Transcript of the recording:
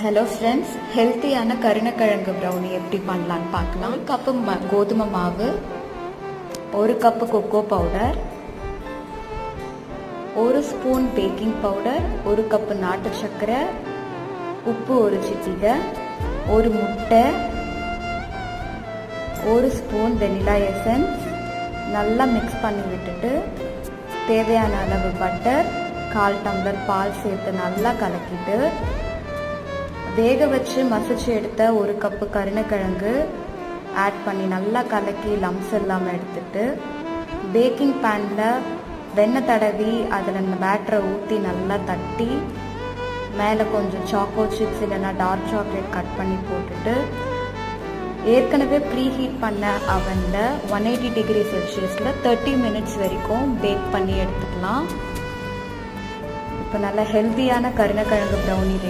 Hello friends, ஹெல்த்தியான கருணக்கிழங்கு brownie எப்படி பண்ணலான்னு பார்க்கலாம். 1 கப்பு கோதுமை மாவு, 1 cup cocoa powder, 1 spoon baking powder, 1 cup நாட்டு சர்க்கரை, உப்பு 1 சிட்டிகை, 1 முட்டை, 1 ஸ்பூன் வெனிலா எசன்ஸ் நல்லா மிக்ஸ் பண்ணி விட்டுட்டு தேவையான அளவு பட்டர், 1/4 டம்ளர் பால் சேர்த்து நல்லா கலக்கிட்டு வேக வச்சு மசிச்சு எடுத்த 1 கப்பு கருணக்கிழங்கு ஆட் பண்ணி நல்லா கலக்கி லம்ஸ் இல்லாமல் எடுத்துட்டு பேக்கிங் பேனில் வெண்ணெய் தடவி அதில் பேட்டரை ஊற்றி நல்லா தட்டி மேலே கொஞ்சம் சாக்கோ சிப்ஸ் இல்லைன்னா டார்க் சாக்லேட் கட் பண்ணி போட்டுட்டு ஏற்கனவே ப்ரீ ஹீட் பண்ண அவனில் 180 டிகிரி செல்சியஸில் 30 மினிட்ஸ் வரைக்கும் பேக் பண்ணி எடுத்துக்கலாம். இப்போ நல்ல ஹெல்த்தியான கருணக்கிழங்கு ப்ரௌனி